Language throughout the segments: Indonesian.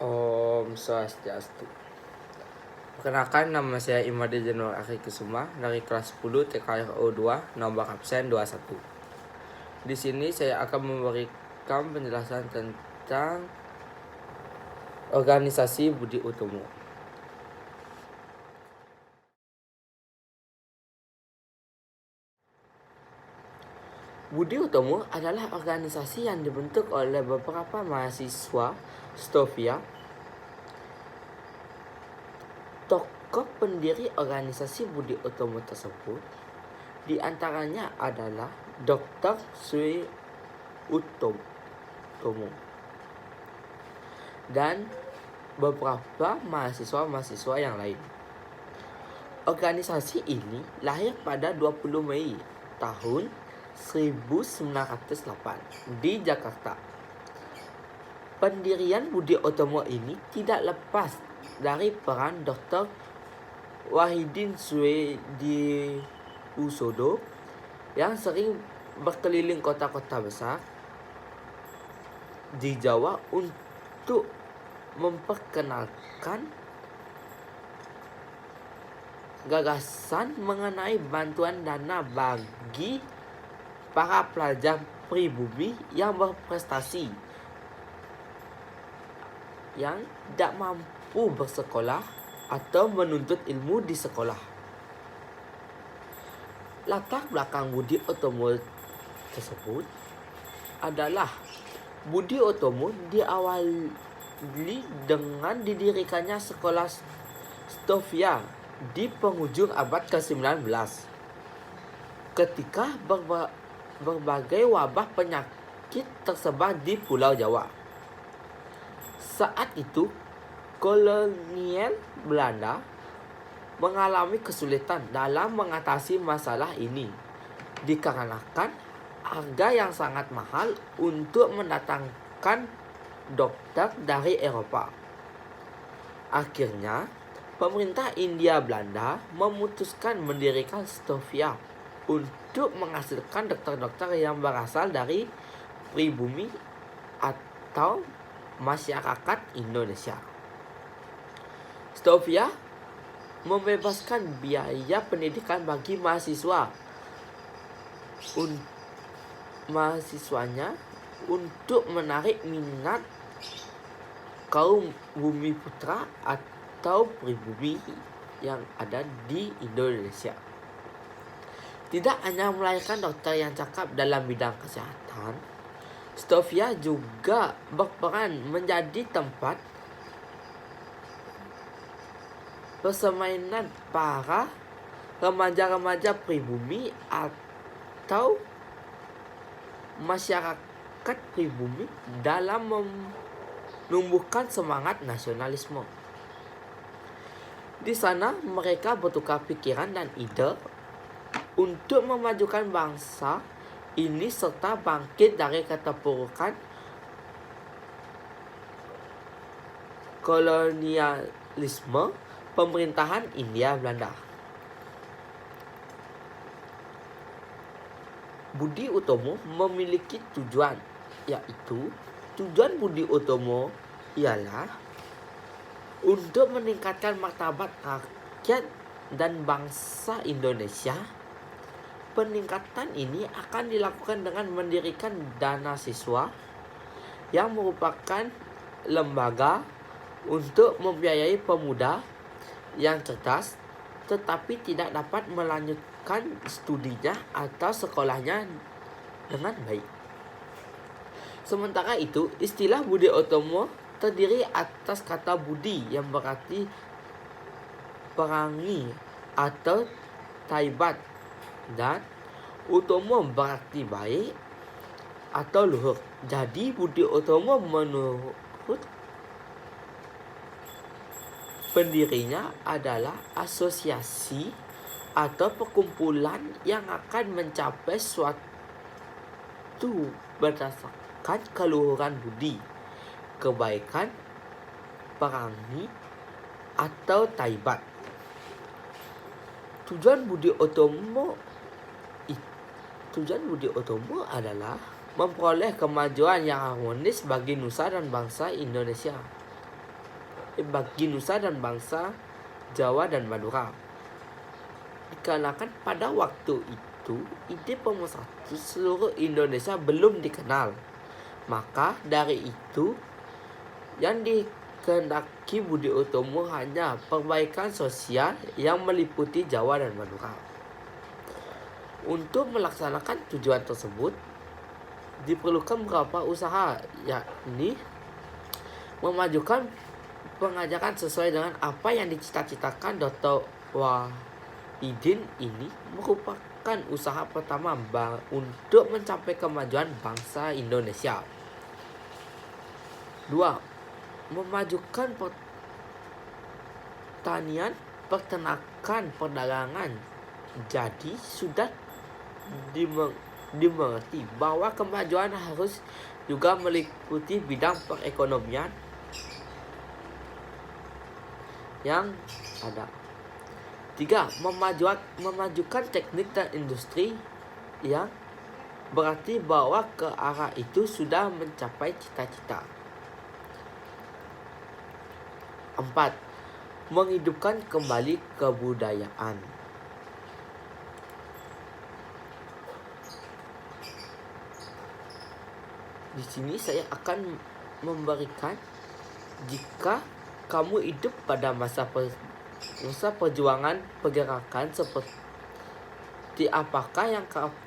Om Swastiastu. Perkenalkan, nama saya Imade Januar Akhi Kusuma dari kelas 10 TKRO 2, nomor absen 21. Di sini saya akan memberikan penjelasan tentang organisasi Budi Utomo. Budi Utomo adalah organisasi yang dibentuk oleh beberapa mahasiswa Stovia. Tokoh pendiri organisasi Budi Utomo tersebut diantaranya adalah Dr. Sri Utomo dan beberapa mahasiswa-mahasiswa yang lain. Organisasi ini lahir pada 20 Mei tahun 1908 di Jakarta. Pendirian Budi Utomo ini tidak lepas dari peran Dr. Wahidin Suediusodo yang sering berkeliling kota-kota besar di Jawa untuk memperkenalkan gagasan mengenai bantuan dana bagi para pelajar pribumi yang berprestasi yang tidak mampu bersekolah atau menuntut ilmu di sekolah. Latar belakang Budi Utomo tersebut adalah Budi Utomo diawali dengan didirikannya sekolah Stovia di penghujung abad ke-19 ketika berbagai wabah penyakit tersebar di Pulau Jawa. Saat itu kolonial Belanda mengalami kesulitan dalam mengatasi masalah ini dikarenakan harga yang sangat mahal untuk mendatangkan dokter dari Eropa. Akhirnya, pemerintah Hindia Belanda memutuskan mendirikan Stovia untuk menghasilkan dokter-dokter yang berasal dari pribumi atau masyarakat Indonesia. Stovia membebaskan biaya pendidikan bagi mahasiswanya untuk menarik minat kaum bumi putra atau pribumi yang ada di Indonesia. Tidak hanya melahirkan dokter yang cakap dalam bidang kesehatan, Stovia juga berperan menjadi tempat persemainan para remaja-remaja pribumi atau masyarakat pribumi dalam menumbuhkan semangat nasionalisme. Di sana mereka bertukar pikiran dan ide untuk memajukan bangsa ini serta bangkit dari keterpurukan kolonialisme pemerintahan Hindia Belanda. Budi Utomo memiliki tujuan, yaitu tujuan Budi Utomo ialah untuk meningkatkan martabat rakyat dan bangsa Indonesia. Peningkatan ini akan dilakukan dengan mendirikan Dana Siswa yang merupakan lembaga untuk membiayai pemuda yang cerdas tetapi tidak dapat melanjutkan studinya atau sekolahnya dengan baik. Sementara itu, istilah Budi Utomo terdiri atas kata budi yang berarti perangi atau taibat, dan Utomo berarti baik atau luhur. Jadi Budi Utomo menurut pendirinya adalah asosiasi atau perkumpulan yang akan mencapai suatu berdasarkan keluhuran budi, kebaikan, perangi, atau taibat. Tujuan Budi Utomo adalah memperoleh kemajuan yang harmonis bagi nusa dan bangsa Indonesia. bagi nusa dan bangsa Jawa dan Madura. Dikarenakan pada waktu itu ide pemersatu seluruh Indonesia belum dikenal. Maka dari itu yang dikehendaki Budi Utomo hanya perbaikan sosial yang meliputi Jawa dan Madura. Untuk melaksanakan tujuan tersebut diperlukan beberapa usaha, yakni memajukan pengajaran sesuai dengan apa yang dicita-citakan Dr. Wahidin. Ini merupakan usaha pertama untuk mencapai kemajuan bangsa Indonesia. 2. Memajukan pertanian, peternakan, perdagangan. Jadi sudah dimengerti bahwa kemajuan harus juga meliputi bidang perekonomian yang ada. 3. Memajukan teknik dan industri, yang berarti bahwa ke arah itu sudah mencapai cita-cita. 4. Menghidupkan kembali kebudayaan. Di sini saya akan memberikan, jika kamu hidup pada masa perjuangan pergerakan seperti apakah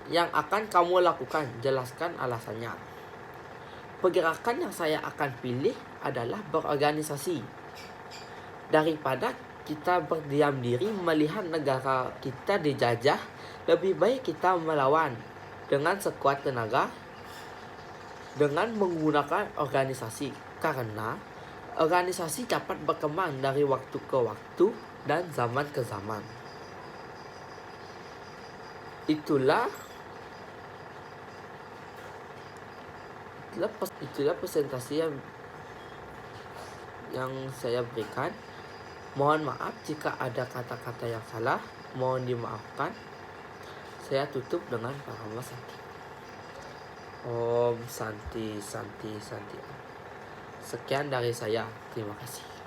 yang akan kamu lakukan? Jelaskan alasannya. Pergerakan yang saya akan pilih adalah berorganisasi. Daripada kita berdiam diri melihat negara kita dijajah, lebih baik kita melawan dengan sekuat tenaga dengan menggunakan organisasi, karena organisasi dapat berkembang dari waktu ke waktu dan zaman ke zaman. Itulah presentasi yang saya berikan. Mohon maaf jika ada kata-kata yang salah, mohon dimaafkan. Saya tutup dengan Parama Santi. Om Santi Santi Santi. Sekian dari saya. Terima kasih.